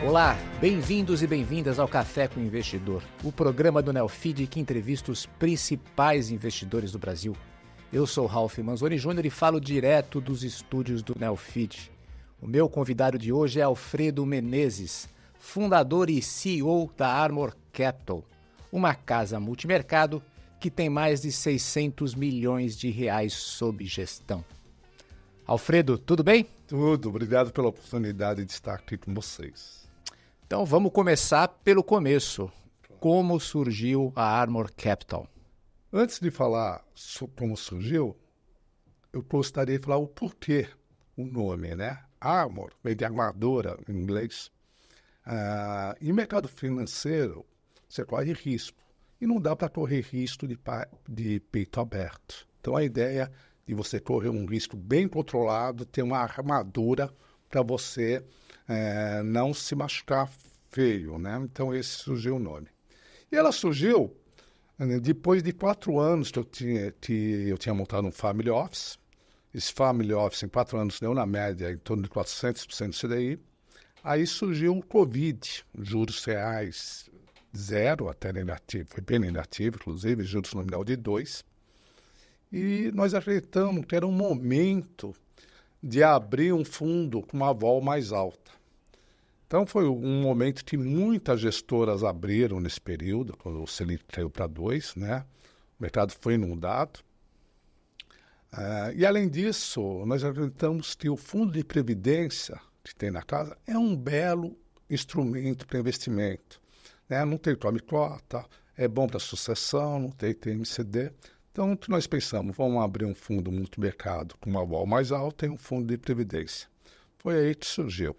Olá, bem-vindos e bem-vindas ao Café com o Investidor, o programa do Neofeed que entrevista os principais investidores do Brasil. Eu sou Ralph Manzoni Júnior e falo direto dos estúdios do Neofeed. O meu convidado de hoje é Alfredo Menezes, fundador e CEO da Armor Capital, uma casa multimercado que tem mais de 600 milhões de reais sob gestão. Alfredo, tudo bem? Tudo, obrigado pela oportunidade de estar aqui com vocês. Então vamos começar pelo começo. Como surgiu a Armor Capital? Antes de falar sobre como surgiu, eu gostaria de falar o porquê, o nome, né? Armor, vem de armadura em inglês. Em mercado financeiro, você corre risco. E não dá para correr risco de peito aberto. Então a ideia de você correr um risco bem controlado, ter uma armadura para você não se machucar feio, né? Então esse surgiu o nome. E ela surgiu depois de 4 anos que eu tinha montado um family office. Esse family office em 4 anos deu na média em torno de 400% do CDI. Aí surgiu o Covid, juros reais 0 até negativo, foi bem negativo, inclusive, juros nominal de 2. E nós acreditamos que era um momento de abrir um fundo com uma vol mais alta. Então foi um momento que muitas gestoras abriram nesse período, quando o Selic caiu para 2, né? O mercado foi inundado. E além disso, nós acreditamos que o fundo de previdência que tem na casa é um belo instrumento para investimento. Né? Não tem tome-cota, é bom para sucessão, não tem TMCD. Então, o que nós pensamos? Vamos abrir um fundo multimercado com uma vol mais alta e um fundo de previdência. Foi aí que surgiu.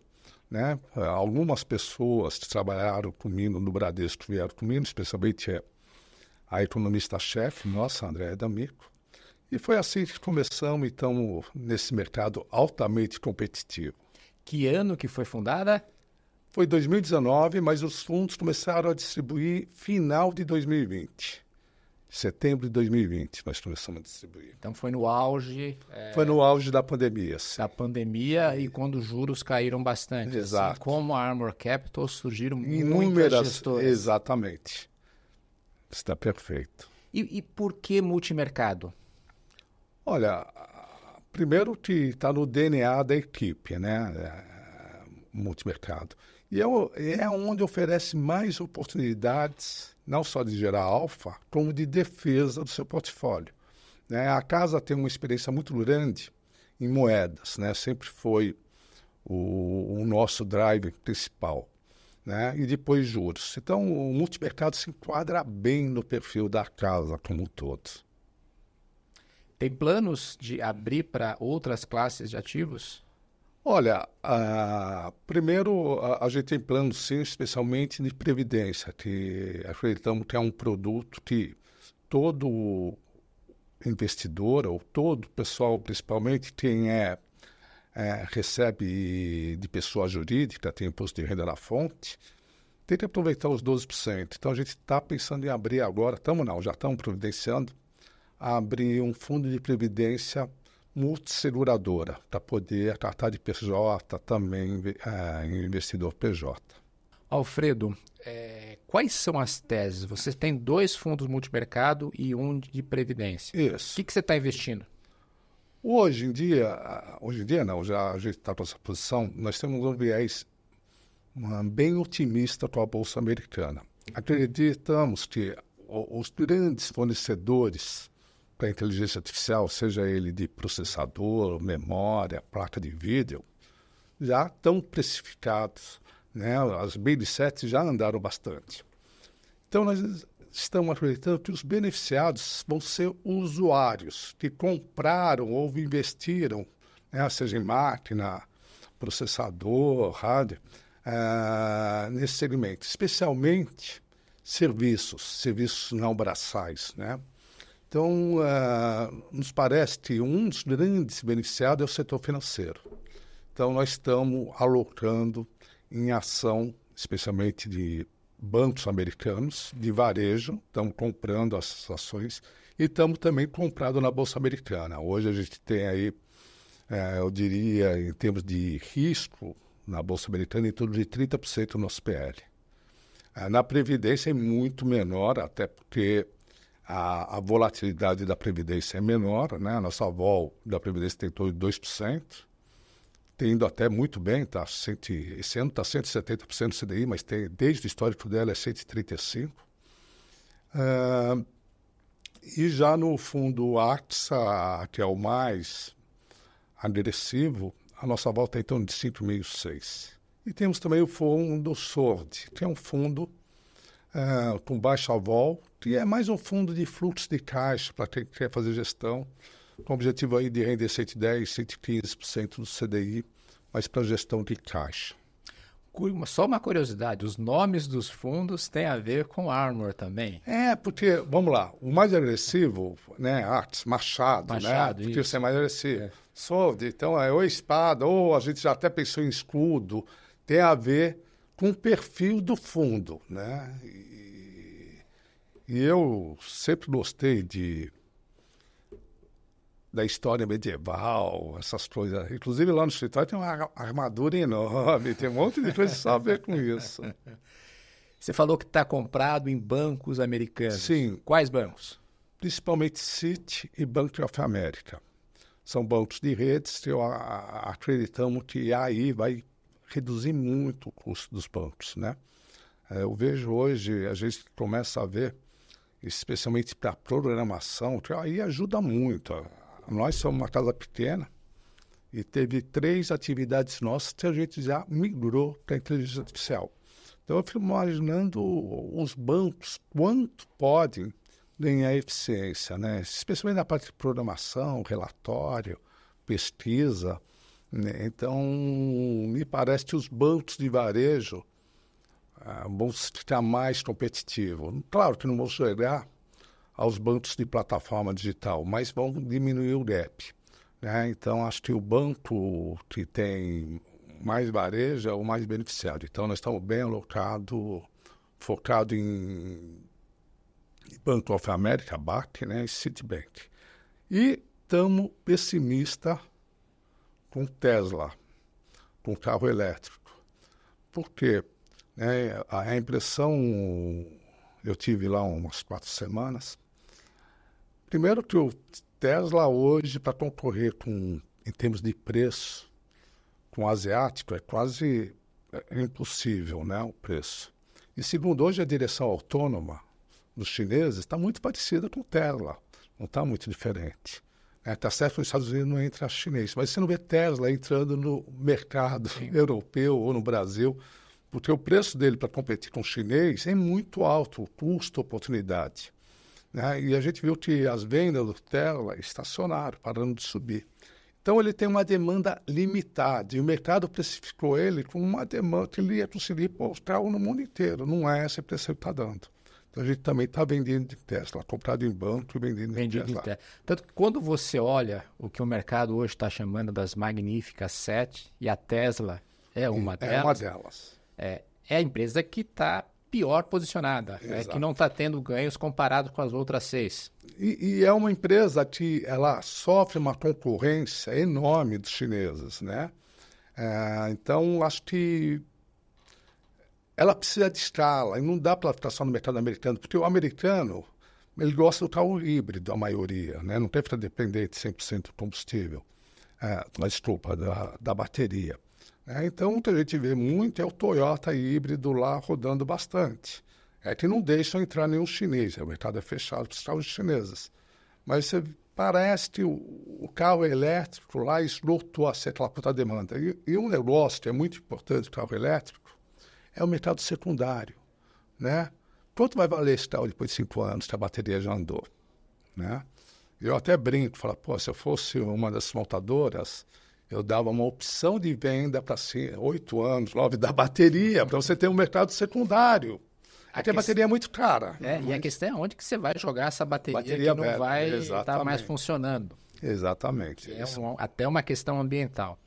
Né? Algumas pessoas que trabalharam comigo no Bradesco vieram comigo, especialmente a economista-chefe, nossa, Andréa D'Amico. E foi assim que começamos, então, nesse mercado altamente competitivo. Que ano que foi fundada? Foi 2019, mas os fundos começaram a distribuir final de 2020. Setembro de 2020 nós começamos a distribuir. Então foi no auge... Foi no auge da pandemia. Sim. Da pandemia e quando os juros caíram bastante. Exato. Assim como a Armor Capital surgiram muitas gestoras. Exatamente. Está perfeito. E por que multimercado? Olha, primeiro que está no DNA da equipe, né? Multimercado. E é onde oferece mais oportunidades, não só de gerar alfa, como de defesa do seu portfólio. Né? A casa tem uma experiência muito grande em moedas, né? Sempre foi o nosso drive principal. Né? E depois juros. Então, o multimercado se enquadra bem no perfil da casa como um todo. Tem planos de abrir para outras classes de ativos? Olha, primeiro a gente tem planos, sim, especialmente de previdência, que acreditamos que é um produto que todo investidor, ou todo pessoal, principalmente quem recebe de pessoa jurídica, tem imposto de renda na fonte, tem que aproveitar os 12%. Então a gente está pensando em abrir agora, já estamos providenciando, abrir um fundo de previdência multisseguradora, para poder tratar de PJ, também investidor PJ. Alfredo, quais são as teses? Você tem 2 fundos multimercado e um de previdência. Isso. O que você está investindo? Hoje em dia não, já a gente está com essa posição, nós temos um viés bem otimista com a Bolsa Americana. Acreditamos que os grandes fornecedores para a inteligência artificial, seja ele de processador, memória, placa de vídeo, já estão precificados. Né? As Big 7 já andaram bastante. Então, nós estamos acreditando que os beneficiados vão ser usuários que compraram ou investiram, né? Seja em máquina, processador, rádio, nesse segmento, especialmente serviços não braçais, né? Então, nos parece que um dos grandes beneficiados é o setor financeiro. Então, nós estamos alocando em ação, especialmente de bancos americanos, de varejo, estamos comprando as ações e estamos também comprando na Bolsa Americana. Hoje a gente tem aí, eu diria, em termos de risco, na Bolsa Americana, em torno de 30% no nosso PL. Na Previdência é muito menor, até porque a volatilidade da Previdência é menor, né? A nossa vol da Previdência tem em torno de 2%, tem indo até muito bem, esse ano está 170% do CDI, mas desde o histórico dela é 135%. E já no fundo AXA, que é o mais agressivo, a nossa volta é em torno de 5,5%, 6%. E temos também o fundo SORD, que é um fundo com baixa vol, que é mais um fundo de fluxo de caixa para quem quer fazer gestão, com o objetivo aí de render 110%, 115% do CDI, mas para gestão de caixa. Só uma curiosidade, os nomes dos fundos têm a ver com Armor também. Porque, vamos lá, o mais agressivo, né, Arts, Machado, né? Porque isso. você é mais agressivo. Sword, então ou espada, ou a gente já até pensou em escudo, tem a ver com o perfil do fundo, né? E eu sempre gostei da história medieval, essas coisas. Inclusive lá no escritório tem uma armadura enorme, tem um monte de coisa só a ver com isso. Você falou que está comprado em bancos americanos. Sim. Quais bancos? Principalmente Citi e Bank of America. São bancos de redes que acreditamos que aí vai reduzir muito o custo dos bancos, né? Eu vejo hoje, a gente começa a ver, especialmente para programação, que aí ajuda muito. Nós somos uma casa pequena e teve 3 atividades nossas que a gente já migrou para a inteligência artificial. Então, eu fico imaginando os bancos, quanto podem ganhar eficiência, né? Especialmente na parte de programação, relatório, pesquisa, né? Então, me parece que os bancos de varejo vão ficar mais competitivos. Claro que não vão chegar aos bancos de plataforma digital, mas vão diminuir o gap, né? Então, acho que o banco que tem mais varejo é o mais beneficiado. Então, nós estamos bem alocados, focados em Bank of America, BAC, né, e Citibank. E estamos pessimistas com Tesla, com carro elétrico. Por quê? A impressão, eu tive lá umas 4 semanas. Primeiro que o Tesla hoje, para concorrer em termos de preço com o asiático, é quase impossível, né, o preço. E segundo, hoje a direção autônoma dos chineses está muito parecida com o Tesla, não está muito diferente. Está certo que os Estados Unidos não entra chinês, mas você não vê Tesla entrando no mercado europeu ou no Brasil, porque o preço dele para competir com o chinês é muito alto, o custo, oportunidade. Né? E a gente viu que as vendas do Tesla estacionaram, parando de subir. Então, ele tem uma demanda limitada, e o mercado precificou ele com uma demanda que ele ia conseguir mostrar no mundo inteiro. Não é esse preço que ele está dando. Então, a gente também está vendendo de Tesla, comprado em banco e vendendo em Tesla. Tanto que quando você olha o que o mercado hoje está chamando das magníficas 7, e a Tesla é uma delas. É uma delas. É a empresa que está pior posicionada, que não está tendo ganhos comparado com as outras 6. E é uma empresa que ela sofre uma concorrência enorme dos chineses, né? Então, acho que ela precisa de escala, e não dá para ficar só no mercado americano, porque o americano, ele gosta do carro híbrido, a maioria, né? Não tem que ficar dependente 100% do combustível, da bateria. Então, o que a gente vê muito é o Toyota híbrido lá rodando bastante. É que não deixam entrar nenhum chinês, o mercado é fechado para os carros chineses. Mas parece que o carro elétrico lá esgotou aquela puta demanda. E um negócio que é muito importante do carro elétrico é o mercado secundário, né? Quanto vai valer esse carro depois de 5 anos que a bateria já andou, né? Eu até brinco, falo, se eu fosse uma das montadoras, eu dava uma opção de venda para 8 anos, 9 da bateria, para você ter um mercado secundário. Porque a bateria é muito cara. E a questão é onde que você vai jogar essa bateria que não vai estar mais funcionando. Exatamente. Até uma questão ambiental.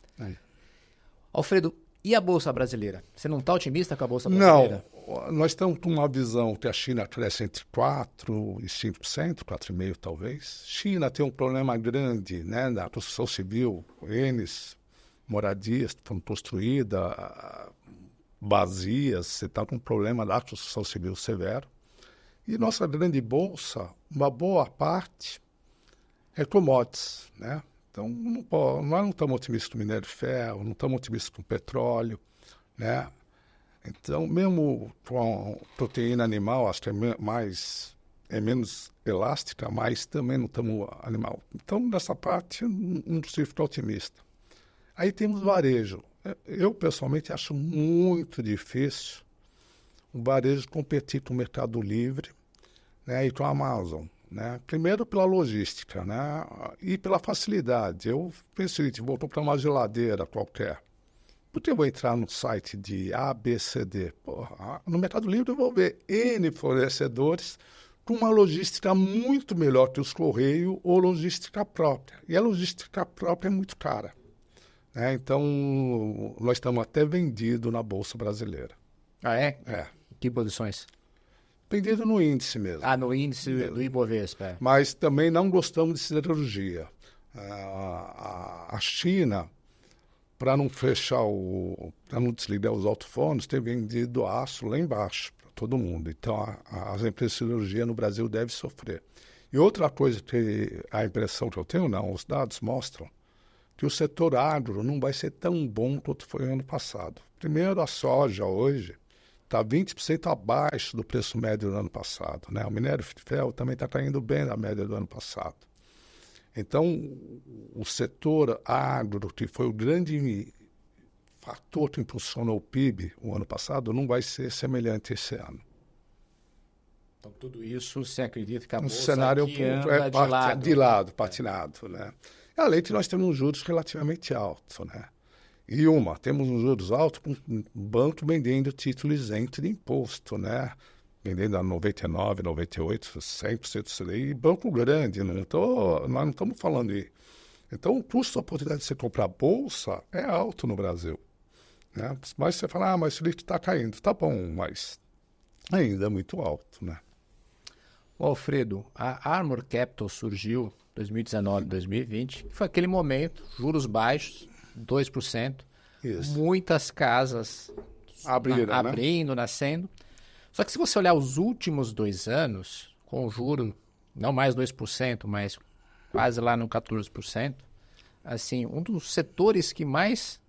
Alfredo, e a Bolsa Brasileira? Você não está otimista com a Bolsa Brasileira? Não. Nós estamos com uma visão que a China cresce entre 4% e 5%, 4,5% talvez. China tem um problema grande, né, na construção civil, moradias foram construídas, vazias, você está com um problema da construção civil severo. E nossa grande bolsa, uma boa parte é commodities, né? Então, nós não estamos otimistas com minério de ferro, não estamos otimistas com petróleo, né? Então, mesmo com proteína animal, acho que é menos elástica, mas também não estamos animal. Então, nessa parte, não preciso ficar otimista. Aí temos varejo. Eu, pessoalmente, acho muito difícil o varejo competir com o Mercado Livre, né, e com a Amazon. Né? Primeiro pela logística, né? E pela facilidade. Eu penso o seguinte, vou comprar uma geladeira qualquer. Por que eu vou entrar no site de A, B, C, D? Porra, no Mercado Livre eu vou ver N fornecedores com uma logística muito melhor que os Correios ou logística própria. E a logística própria é muito cara. Né? Então, nós estamos até vendidos na Bolsa Brasileira. Ah, é? É. Que posições? Vendido no índice mesmo. Ah, no índice do Ibovespa. É. Mas também não gostamos de siderurgia. A China, para não para não desligar os alto-fornos, tem vendido aço lá embaixo para todo mundo. Então, as empresas de siderurgia no Brasil devem sofrer. E outra coisa que a impressão que eu tenho, não, os dados mostram que o setor agro não vai ser tão bom quanto foi ano passado. Primeiro, a soja hoje está 20% abaixo do preço médio do ano passado. Né? O minério de ferro também está caindo bem na média do ano passado. Então, o setor agro, que foi o grande fator que impulsionou o PIB o ano passado, não vai ser semelhante esse ano. Então, tudo isso, você acredita que a bolsa cenário aqui anda de lado, patinado. Né? Além de nós temos juros relativamente altos, né? E temos uns juros altos com um banco vendendo título isento de imposto, né? Vendendo a 99, 98, 100% e banco grande, né? Então, nós não estamos falando de... Então, o custo da oportunidade de você comprar bolsa é alto no Brasil. Né? Mas você fala, mas o está caindo. Tá bom, mas ainda é muito alto, né? O Alfredo, a Armor Capital surgiu em 2019, 2020, que foi aquele momento, juros baixos, 2%, Isso. Muitas casas abrindo, nascendo. Só que se você olhar os últimos 2 anos, com o juro não mais 2%, mas quase lá no 14%, assim, um dos setores que mais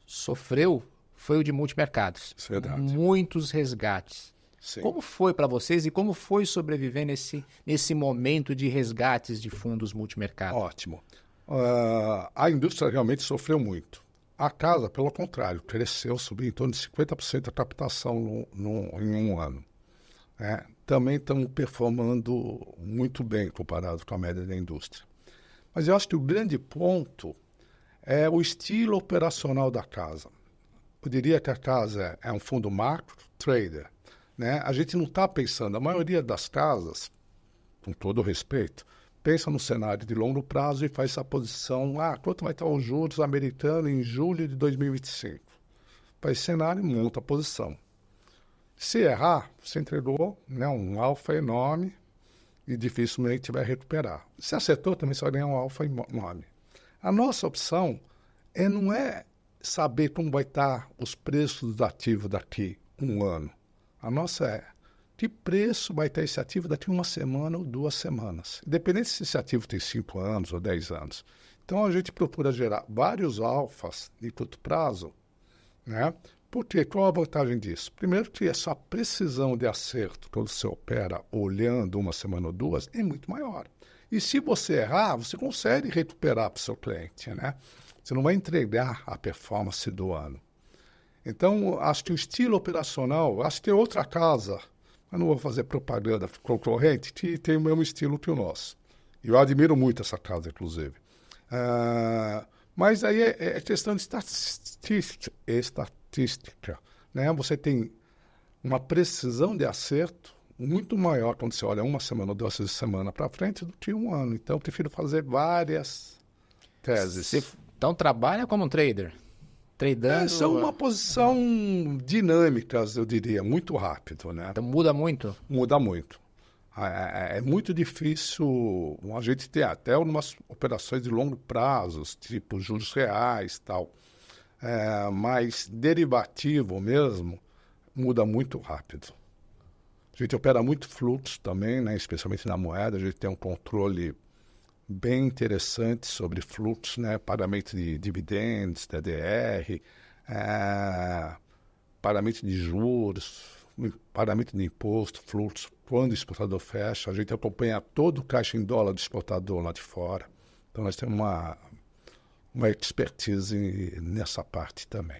sofreu foi o de multimercados. Isso é verdade. Muitos resgates. Sim. Como foi para vocês e como foi sobreviver nesse momento de resgates de fundos multimercados? Ótimo. A indústria realmente sofreu muito. A casa, pelo contrário, cresceu, subiu em torno de 50% a captação em um ano. Também estamos performando muito bem comparado com a média da indústria. Mas eu acho que o grande ponto é o estilo operacional da casa. Eu diria que a casa é um fundo macro, trader. Né? A gente não está pensando, a maioria das casas, com todo respeito, pensa no cenário de longo prazo e faz essa posição, quanto vai estar os juros americanos em julho de 2025? Faz cenário e monta a posição. Se errar, você entregou, né, um alfa enorme e dificilmente vai recuperar. Se acertou, também você vai ganhar um alfa enorme. A nossa opção não é saber como vai estar os preços dos ativos daqui um ano. A nossa é que preço vai ter esse ativo daqui uma semana ou 2 semanas. Independente se esse ativo tem 5 anos ou 10 anos. Então, a gente procura gerar vários alfas de curto prazo, né? Porque qual a vantagem disso? Primeiro que essa precisão de acerto, quando você opera olhando 1 semana ou 2, é muito maior. E se você errar, você consegue recuperar para o seu cliente, né? Você não vai entregar a performance do ano. Então, acho que o estilo operacional, acho que tem outra casa, eu não vou fazer propaganda concorrente, que tem o mesmo estilo que o nosso. Eu admiro muito essa casa, inclusive. Mas aí é questão de estatística. Né? Você tem uma precisão de acerto muito maior quando você olha 1 semana ou 2 semanas para frente do que 1 ano. Então, eu prefiro fazer várias teses. Você, então, trabalha como um trader? Tradando? Essa é uma posição dinâmica, eu diria, muito rápido, né? Então muda muito? Muda muito. É muito difícil a gente ter até umas operações de longo prazo, tipo juros reais e tal. mas derivativo mesmo muda muito rápido. A gente opera muito fluxo também, né? Especialmente na moeda, a gente tem um controle bem interessante sobre fluxo, né? Pagamento de dividendos, TDR, pagamento de juros, pagamento de imposto, fluxo. Quando o exportador fecha, a gente acompanha todo o caixa em dólar do exportador lá de fora. Então, nós temos uma expertise nessa parte também.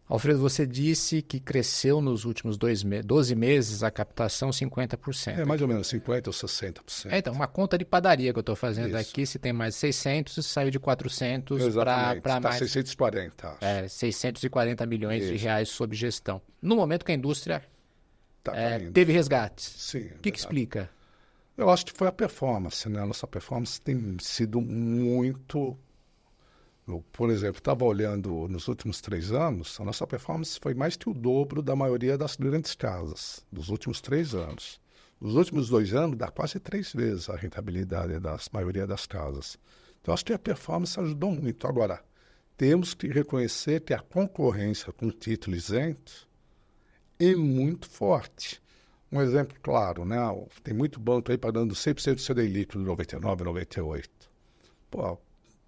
Alfredo, você disse que cresceu nos últimos 12 meses a captação 50%. Mais ou menos 50% ou 60%. Então, uma conta de padaria que eu estou fazendo Isso. aqui, se tem mais 600, saiu de 400 para mais... 640, acho. 640 milhões de reais sob gestão. No momento que a indústria teve resgates. Sim. O que explica? Eu acho que foi a performance, né? A nossa performance tem sido muito... Por exemplo, estava olhando nos últimos 3 anos, a nossa performance foi mais que o dobro da maioria das grandes casas, dos últimos 3 anos. Nos últimos 2 anos, dá quase 3 vezes a rentabilidade da maioria das casas. Então, acho que a performance ajudou muito. Agora, temos que reconhecer que a concorrência com título isento é muito forte. Um exemplo claro, né? Tem muito banco aí pagando 100% do CDI líquido de 99, 98. Pô,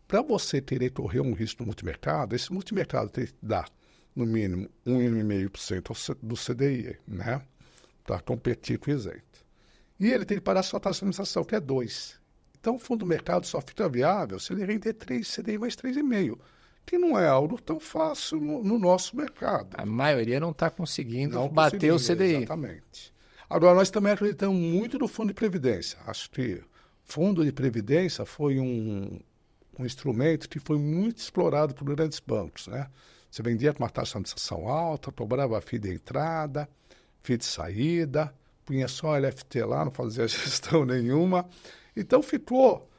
para você querer correr um risco no multimercado, esse multimercado tem que dar, no mínimo, 1,5% do CDI, né? Para competir com o isento. E ele tem que parar a sua taxa de administração, que é 2%. Então, o fundo do mercado só fica viável se ele render 3, CDI mais 3,5%, que não é algo tão fácil no nosso mercado. A maioria não está conseguindo bater o CDI. Exatamente. Agora, nós também acreditamos muito no fundo de previdência. Acho que o fundo de previdência foi um instrumento que foi muito explorado por grandes bancos, né? Você vendia com uma taxa de administração alta, cobrava FII de entrada, FII de saída, punha só LFT lá, não fazia gestão nenhuma. Então ficou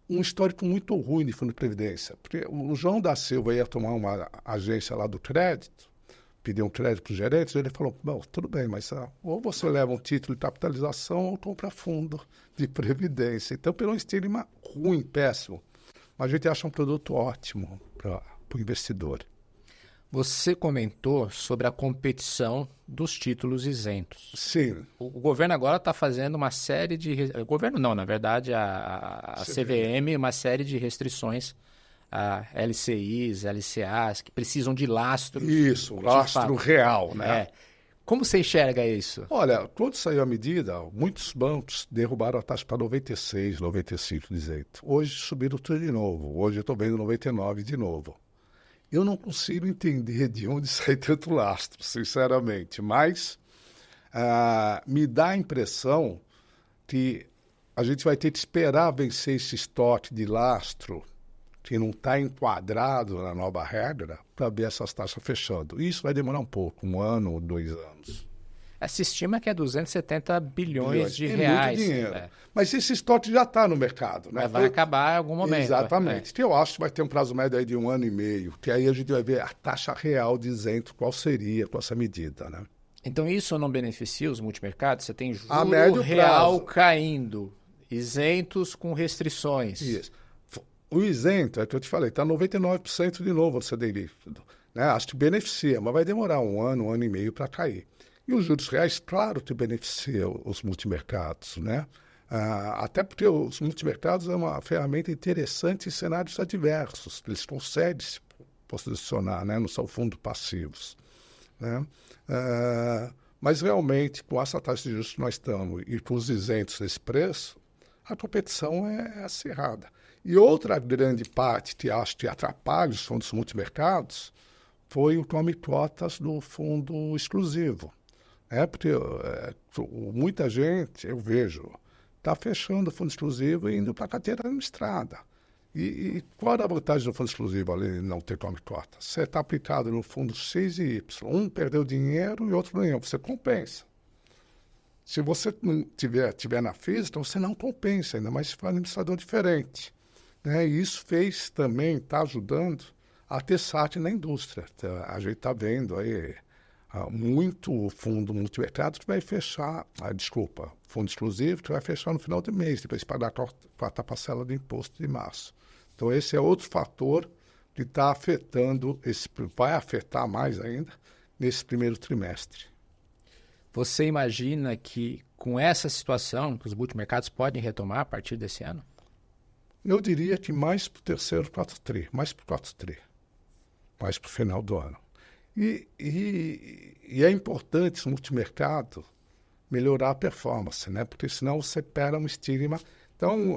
um histórico muito ruim de fundo de previdência. Porque o João da Silva ia tomar uma agência lá do crédito, pediu um crédito para os gerentes, ele falou, bom, tudo bem, mas ou você leva um título de capitalização ou compra fundo de previdência. Então, pelo estigma ruim, péssimo, mas a gente acha um produto ótimo para o investidor. Você comentou sobre a competição dos títulos isentos. Sim. O governo agora está fazendo uma série de... O governo não, na verdade, a CVM, uma série de restrições a LCIs, LCAs, que precisam de lastros. Isso, lastro real, né? Como você enxerga isso? Olha, quando saiu a medida, muitos bancos derrubaram a taxa para 96, 95 de isento. Hoje subiram tudo de novo. Hoje eu estou vendo 99 de novo. Eu não consigo entender de onde sai tanto lastro, sinceramente, mas me dá a impressão que a gente vai ter que esperar vencer esse estoque de lastro que não está enquadrado na nova regra para ver essas taxas fechando. Isso vai demorar um pouco, 1 ano ou 2 anos. Se estima que é 270 bilhões de reais. Muito dinheiro. Mas esse estoque já está no mercado, né? Vai acabar em algum momento. Exatamente. Que eu acho que vai ter um prazo médio aí de 1 ano e meio, que aí a gente vai ver a taxa real de isento, qual seria com essa medida, né? Então isso não beneficia os multimercados? Você tem juro a médio real prazo caindo, isentos com restrições. Isso. O isento, é que eu te falei, está 99% de novo do CDI líquido. Né? Acho que beneficia, mas vai demorar 1 ano e meio para cair. E os juros reais, claro que beneficiam os multimercados, né? Até porque os multimercados é uma ferramenta interessante em cenários adversos. Eles conseguem se posicionar, né? Não são fundos passivos. Né? Mas realmente, com essa taxa de juros que nós estamos e com os isentos desse preço, a competição é acirrada. E outra grande parte que acho que atrapalha os fundos multimercados foi o tome cotas do fundo exclusivo. Porque muita gente, eu vejo, está fechando o fundo exclusivo e indo para a carteira administrada. E qual é a vantagem do fundo exclusivo, além de não ter tome cota? Você está aplicado no fundo X e Y. Um perdeu dinheiro e outro ganhou. Você compensa. Se você não tiver na física, você não compensa, ainda mais se for um administrador diferente. Né? E isso está ajudando a ter saque na indústria. A gente está vendo aí muito fundo multimercado que vai fechar, fundo exclusivo que vai fechar no final do mês, depois pagar a quarta parcela do imposto de março. Então esse é outro fator que está afetando, vai afetar mais ainda nesse primeiro trimestre. Você imagina que com essa situação, que os multimercados podem retomar a partir desse ano? Eu diria que mais para o terceiro, quarto tri, mais para o quarto tri, mais para o final do ano. E é importante o multimercado melhorar a performance, né? Porque senão você perde um estigma. Então,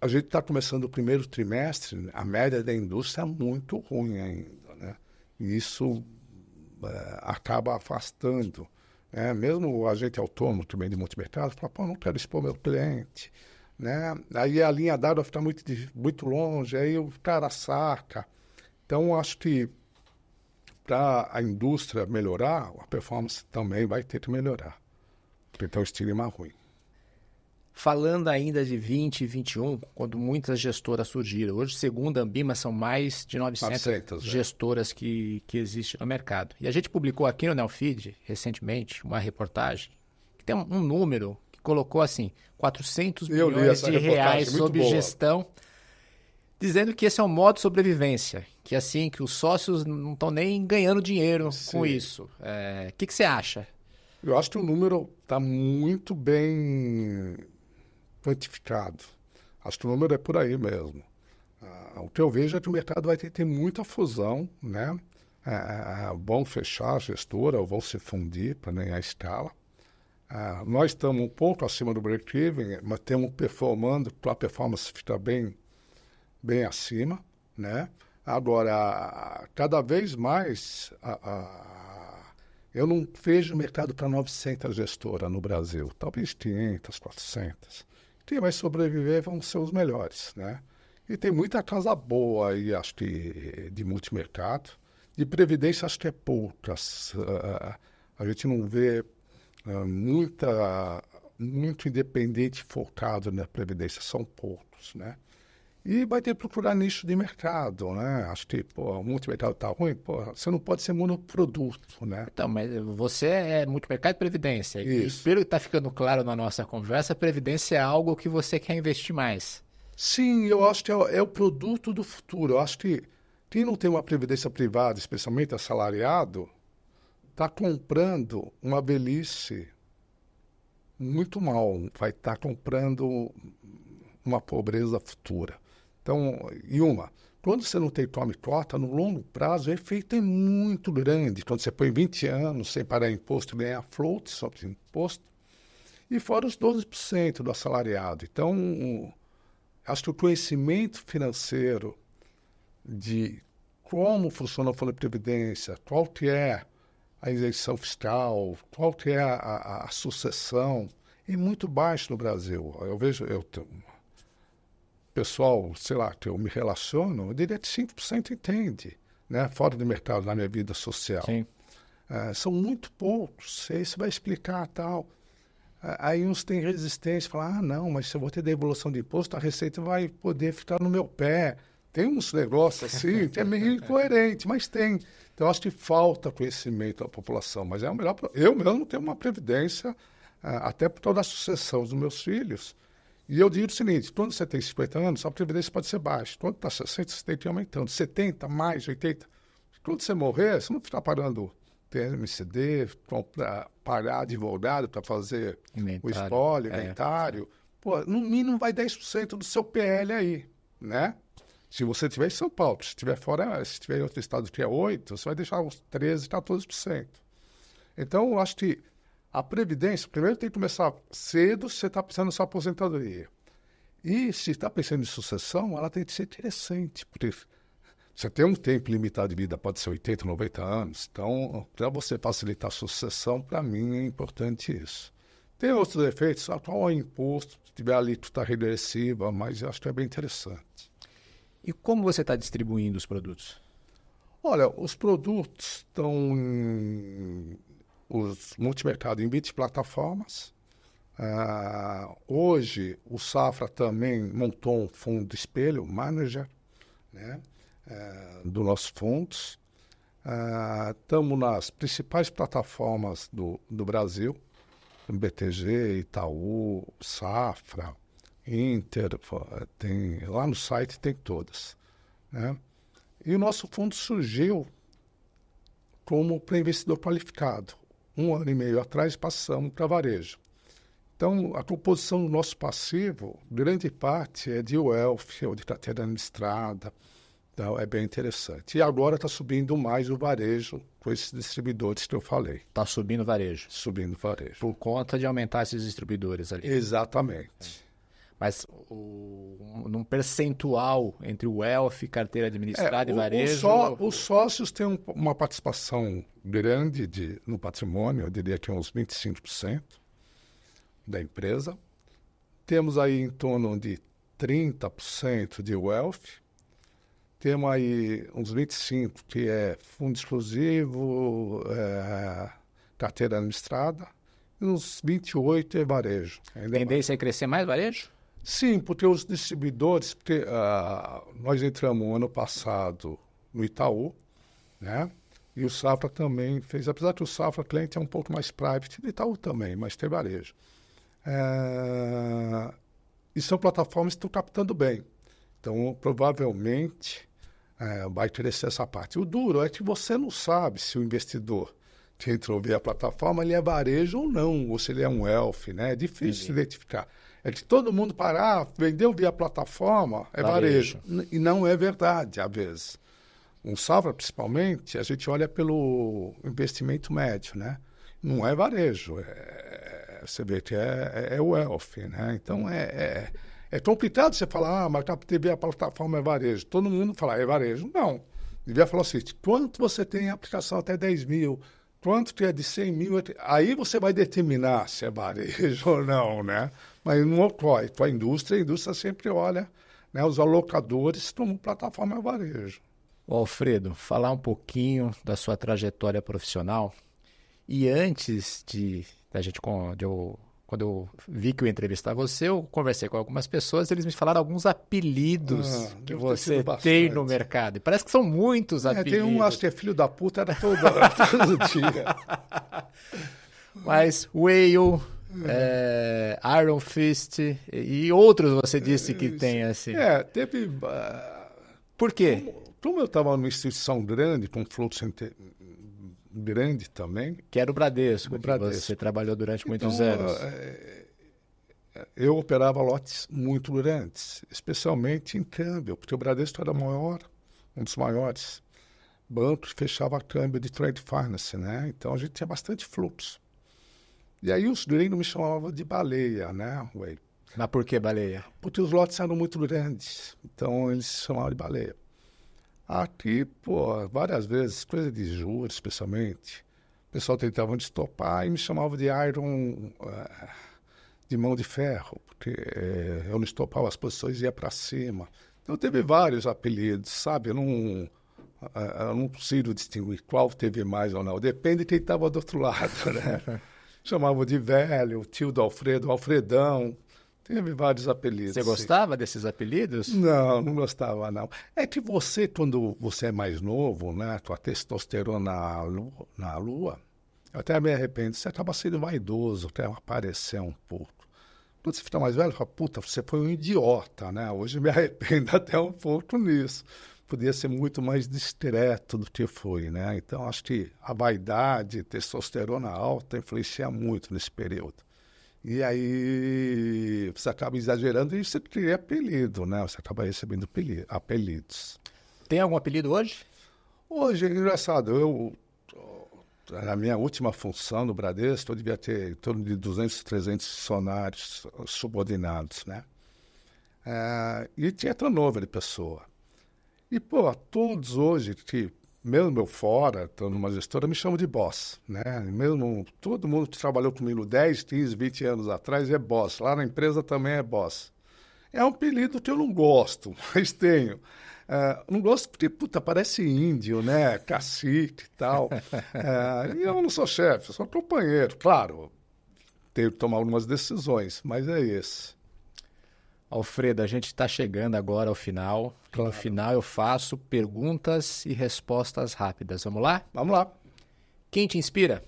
a gente está começando o primeiro trimestre, a média da indústria é muito ruim ainda, né? E isso acaba afastando. Mesmo o agente autônomo também de multimercado fala, pô, não quero expor meu cliente, né? Aí a linha d'água fica muito longe, aí o cara saca. Então, acho que para a indústria melhorar, a performance também vai ter que melhorar. Então, o estigma é ruim. Falando ainda de 20 e 21, quando muitas gestoras surgiram. Hoje, segundo a Ambima, são mais de 900 gestoras que existem no mercado. E a gente publicou aqui no Neofeed, recentemente, uma reportagem que tem um número que colocou assim, 400 milhões de reais sob gestão, dizendo que esse é um modo de sobrevivência, que assim, que os sócios não estão nem ganhando dinheiro com isso. O que você acha? Eu acho que o número está muito bem quantificado. Acho que o número é por aí mesmo. O que eu vejo é que o mercado vai ter muita fusão, né? Vão fechar a gestora ou vão se fundir para ganhar escala. Nós estamos um pouco acima do break-even, mas estamos performando, a performance fica bem acima, né? Agora, cada vez mais, eu não vejo mercado para 900 gestoras no Brasil, talvez 500, 400. Quem vai sobreviver vão ser os melhores, né? E tem muita casa boa aí, acho que, de multimercado. De previdência, acho que é poucas. A gente não vê muito independente focado na previdência, são poucos, né? E vai ter que procurar nicho de mercado, né? Acho que, o multimercado está ruim, você não pode ser monoproduto, né? Então, mas você é multimercado e previdência. Isso. E pelo que está ficando claro na nossa conversa, a previdência é algo que você quer investir mais. Sim, eu acho que é o produto do futuro. Eu acho que quem não tem uma previdência privada, especialmente assalariado, está comprando uma velhice muito mal. Vai estar comprando uma pobreza futura. Então, quando você não tem tome cota, no longo prazo, o efeito é muito grande. Quando você põe 20 anos sem pagar imposto, ganha float sobre imposto, e fora os 12% do assalariado. Então, acho que o conhecimento financeiro de como funciona o fundo de previdência, qual que é a isenção fiscal, qual que é a sucessão, é muito baixo no Brasil. Eu vejo... pessoal, sei lá, que eu me relaciono, eu diria que 5% entende, né? Fora do mercado, na minha vida social. Sim. São muito poucos, aí você vai explicar tal. Aí uns têm resistência, falam, não, mas se eu vou ter devolução de imposto, a Receita vai poder ficar no meu pé. Tem uns negócios assim, que é meio incoerente, mas tem. Então, eu acho que falta conhecimento da população, mas é o melhor. Eu mesmo tenho uma previdência, até por toda a sucessão dos meus filhos. E eu digo o seguinte, quando você tem 50 anos, a previdência pode ser baixa. Quando está 60, você tem que ir aumentando. 70, mais, 80. Quando você morrer, você não fica parando TMCD, pagar advogado para fazer o espólio, inventário. No mínimo vai 10% do seu PL aí, né? Se você estiver em São Paulo, se estiver fora, se estiver em outro estado que é 8%, você vai deixar uns 13%, 14%. Então, eu acho que a previdência, primeiro tem que começar cedo se você está pensando na sua aposentadoria. E se está pensando em sucessão, ela tem que ser interessante, porque você tem um tempo limitado de vida, pode ser 80, 90 anos. Então, para você facilitar a sucessão, para mim é importante isso. Tem outros efeitos, qual é o imposto, se tiver ali que está regressiva, mas eu acho que é bem interessante. E como você está distribuindo os produtos? Olha, os produtos estão os multimercados em 20 plataformas. Hoje, o Safra também montou um fundo espelho, manager, né, dos nossos fundos. Estamos nas principais plataformas do Brasil, BTG, Itaú, Safra, Inter, lá no site tem todas, né? E o nosso fundo surgiu como para investidor qualificado. 1 ano e meio atrás passamos para varejo. Então, a composição do nosso passivo, grande parte é de wealth ou de carteira administrada. Então, é bem interessante. E agora está subindo mais o varejo com esses distribuidores que eu falei. Está subindo o varejo. Subindo o varejo. Por conta de aumentar esses distribuidores ali. Exatamente. Mas num percentual entre o wealth, carteira administrada e varejo... Os sócios têm uma participação grande no patrimônio, eu diria que é uns 25% da empresa. Temos aí em torno de 30% de wealth. Temos aí uns 25% que é fundo exclusivo, carteira administrada, e uns 28% é varejo. Tendência é crescer mais varejo? Sim, porque os distribuidores, nós entramos ano passado no Itaú, né? E o Safra também fez, apesar que o Safra cliente é um pouco mais private, o Itaú também, mas tem varejo. E são plataformas que estão captando bem. Então, provavelmente, vai crescer essa parte. O duro é que você não sabe se o investidor que entrou via plataforma, ele é varejo ou não, ou se ele é um wealth, né? É difícil de identificar. É que todo mundo vendeu via plataforma, é varejo. E não é verdade, às vezes. Um Safra, principalmente, a gente olha pelo investimento médio, né? Não é varejo, você vê que é wealth, né? Então, é complicado você falar, mas TV a plataforma é varejo. Todo mundo fala, é varejo. Não. Devia falar assim, quanto você tem em aplicação até 10 mil, quanto que é de 100 mil, aí você vai determinar se é varejo ou não, né? Mas não ocorre. A indústria sempre olha, né, os alocadores como plataforma é varejo. Alfredo, falar um pouquinho da sua trajetória profissional. E antes quando eu vi que eu ia entrevistar você, eu conversei com algumas pessoas, eles me falaram alguns apelidos que você tem no mercado. E parece que são muitos apelidos. Tem um, acho que é filho da puta, era todo dia. Mas Whale, Iron Fist e outros você disse que tem, assim. Teve... Por quê? Como eu estava numa instituição grande, com fluxo grande também. Que era o Bradesco, que você trabalhou durante muitos anos. Eu operava lotes muito grandes, especialmente em câmbio, porque o Bradesco era um dos maiores bancos que fechava câmbio de trade finance, né? Então a gente tinha bastante fluxo. E aí os gringos me chamavam de baleia, né? Mas por que baleia? Porque os lotes eram muito grandes, então eles se chamavam de baleia. Aqui, várias vezes, coisa de juros, especialmente, o pessoal tentava de estopar e me chamava de Iron, de mão de ferro, porque eu não estopava as posições e ia para cima. Então, teve vários apelidos, sabe? Eu não consigo distinguir qual teve mais ou não. Depende de quem estava do outro lado, né? Chamavam de velho, tio do Alfredo, Alfredão. Teve vários apelidos. Você gostava desses apelidos? Não gostava, não. É que você, quando você é mais novo, né, tua testosterona na lua, eu até me arrependo, você acaba sendo vaidoso, até aparecer um pouco. Quando você fica mais velho, fala, puta, você foi um idiota, né? Hoje me arrependo até um pouco nisso. Podia ser muito mais discreto do que foi, né? Então, acho que a vaidade, testosterona alta, influencia muito nesse período. E aí você acaba exagerando e você cria apelido, né? Você acaba recebendo apelidos. Tem algum apelido hoje? Hoje, é engraçado, na minha última função no Bradesco, eu devia ter em torno de 200, 300 funcionários subordinados, né? E tinha turnover de pessoa. E, todos hoje que... Mesmo eu fora, estou numa gestora, me chamam de boss, né? Mesmo todo mundo que trabalhou comigo 10, 15, 20 anos atrás é boss. Lá na empresa também é boss. É um apelido que eu não gosto, mas tenho. Não gosto porque, parece índio, né? Cacique e tal. E eu não sou chefe, eu sou companheiro. Claro, tenho que tomar algumas decisões, mas é esse. Alfredo, a gente está chegando agora ao final. Claro. No final eu faço perguntas e respostas rápidas. Vamos lá? Vamos lá. Quem te inspira?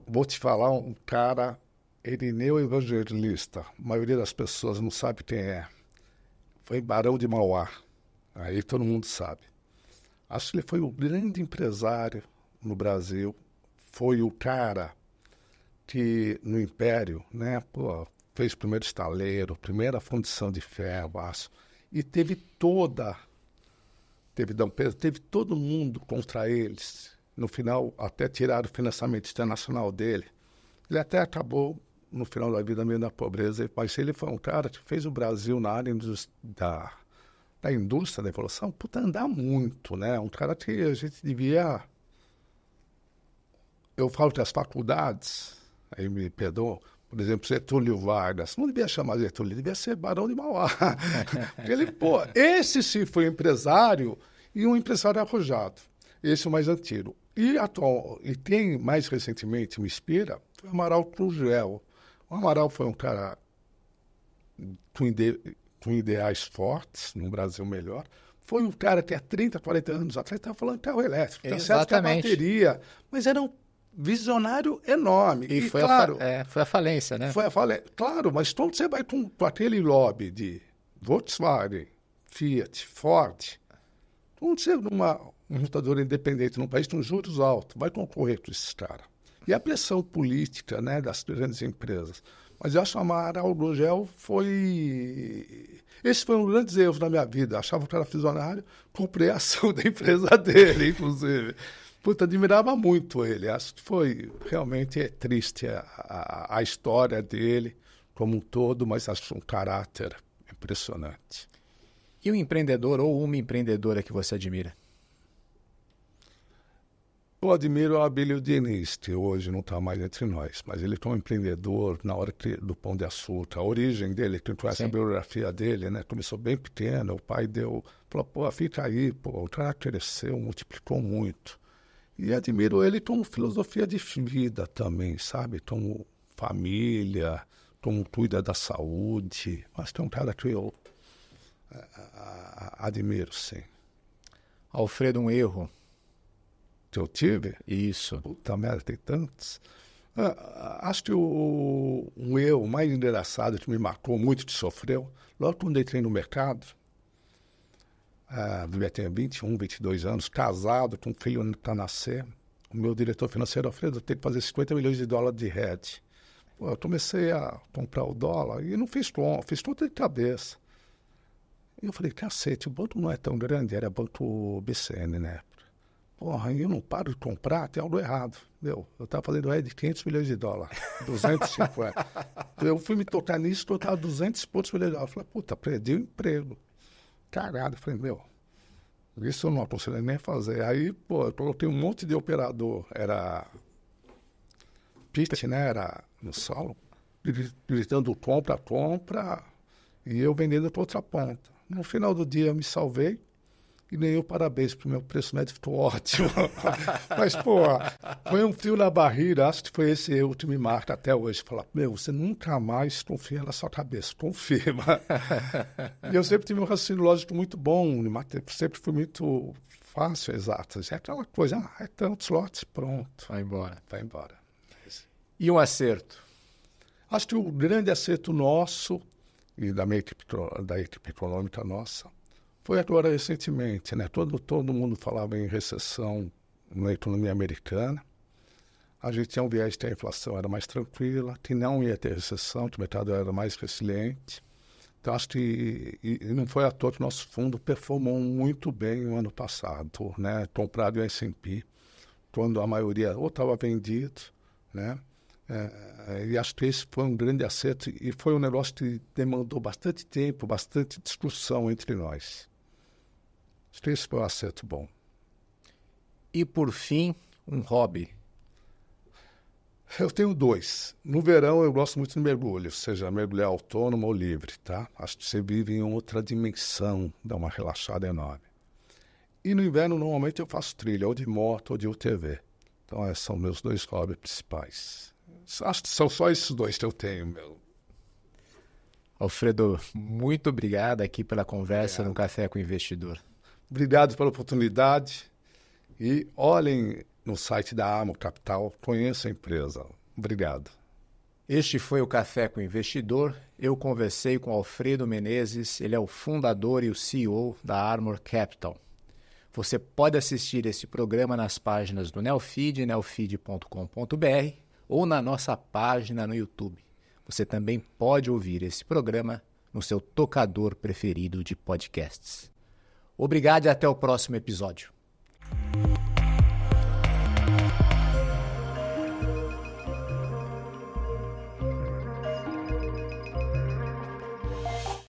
Vou te falar um cara, Irineu Evangelista. A maioria das pessoas não sabe quem é. Foi Barão de Mauá. Aí todo mundo sabe. Acho que ele foi o grande empresário no Brasil. Foi o cara que, no Império, né, fez o primeiro estaleiro, primeira fundição de ferro, aço, e teve Dom Pedro, teve todo mundo contra eles. No final, até tiraram o financiamento internacional dele. Ele até acabou, no final da vida, meio na pobreza, mas ele foi um cara que fez o Brasil na área da indústria da evolução, andar muito, né? Um cara que a gente devia... Eu falo que as faculdades, aí me perdoam, por exemplo, Getúlio Vargas, não devia chamar Getúlio, devia ser Barão de Mauá. Ele, esse sim foi empresário e um empresário arrojado. Esse é o mais antigo. E tem, mais recentemente, me inspira, foi o Amaral Crugel. O Amaral foi um cara com ideais fortes, num Brasil melhor. Foi um cara que há 30, 40 anos atrás estava falando de carro elétrico. Tá certo que a bateria, mas era um visionário enorme. E foi, claro, foi a falência, né? Foi a falência. Claro, mas quando você vai com aquele lobby de Volkswagen, Fiat, Ford, quando você numa montadora independente num país com juros altos, vai concorrer com esses caras. E a pressão política, né, das grandes empresas. Mas eu acho que o Amaral Gurgel foi... Esse foi um dos grandes erros da minha vida. Achava que era visionário, comprei a ação da empresa dele, inclusive. Admirava muito ele. Acho que foi realmente triste a história dele como um todo, mas acho um caráter impressionante. E um empreendedor ou uma empreendedora que você admira? Eu admiro o Abílio Diniz, que hoje não está mais entre nós, mas ele foi um empreendedor na hora do Pão de Açúcar. A origem dele, quem conhece a biografia dele, né? Começou bem pequeno, o pai falou, fica aí, o cara cresceu, multiplicou muito. E admiro ele como filosofia de vida também, sabe? Como família, como cuida da saúde. Mas tem um cara que eu admiro, sim. Alfredo, um erro que eu tive? Isso. Puta merda, tem tantos. Acho que um erro mais engraçado que me marcou muito, que sofreu, logo quando entrei no mercado, devia ter 21, 22 anos, casado, com um filho para nascer, o meu diretor financeiro, Alfredo, tem que fazer $50 milhões de hedge. Eu comecei a comprar o dólar e não fiz tudo de cabeça. E eu falei, cacete, o banco não é tão grande, era banco BCN, né? Eu não paro de comprar, tem algo errado. Eu estava fazendo de $500 milhões, 250. Eu fui me tocar nisso, eu estava 200 e poucos milhões de dólares. Eu falei, perdi o emprego. Cagado. Eu falei, isso eu não aconselho nem fazer. Aí, eu coloquei um monte de operador, era pitch, né? Era no solo, gritando compra, e eu vendendo para outra ponta. No final do dia eu me salvei. E nem eu parabéns, porque o meu preço médio ficou ótimo. Mas, foi um fio na barriga, acho que foi esse erro que me marca até hoje. Falar, você nunca mais confia na sua cabeça, confirma. E eu sempre tive um raciocínio lógico muito bom, sempre fui muito fácil, exato. É aquela coisa, é tantos lotes, pronto. Vai embora. E um acerto? Acho que o grande acerto nosso, e da equipe econômica nossa, foi agora recentemente, né? Todo mundo falava em recessão na economia americana. A gente tinha um viés que a inflação era mais tranquila, que não ia ter recessão, que o mercado era mais resiliente. Então, acho que não foi à toa que o nosso fundo performou muito bem no ano passado, né? Comprado em S&P, quando a maioria ou estava vendido, né? E acho que esse foi um grande acerto e foi um negócio que demandou bastante tempo, bastante discussão entre nós. Acho que esse foi um acerto bom. E, por fim, um hobby? Eu tenho 2. No verão, eu gosto muito de mergulho, seja mergulhar autônomo ou livre, tá? Acho que você vive em outra dimensão, dá uma relaxada enorme. E no inverno, normalmente, eu faço trilha, ou de moto ou de UTV. Então, esses são meus 2 hobbies principais. Acho que são só esses 2 que eu tenho, Alfredo, muito obrigado aqui pela conversa no Café com o Investidor. Obrigado pela oportunidade e olhem no site da Amo Capital, conheçam a empresa. Obrigado. Este foi o Café com o Investidor. Eu conversei com Alfredo Menezes, ele é o fundador e o CEO da Armor Capital. Você pode assistir esse programa nas páginas do Neofeed, neofeed.com.br, ou na nossa página no YouTube. Você também pode ouvir esse programa no seu tocador preferido de podcasts. Obrigado e até o próximo episódio.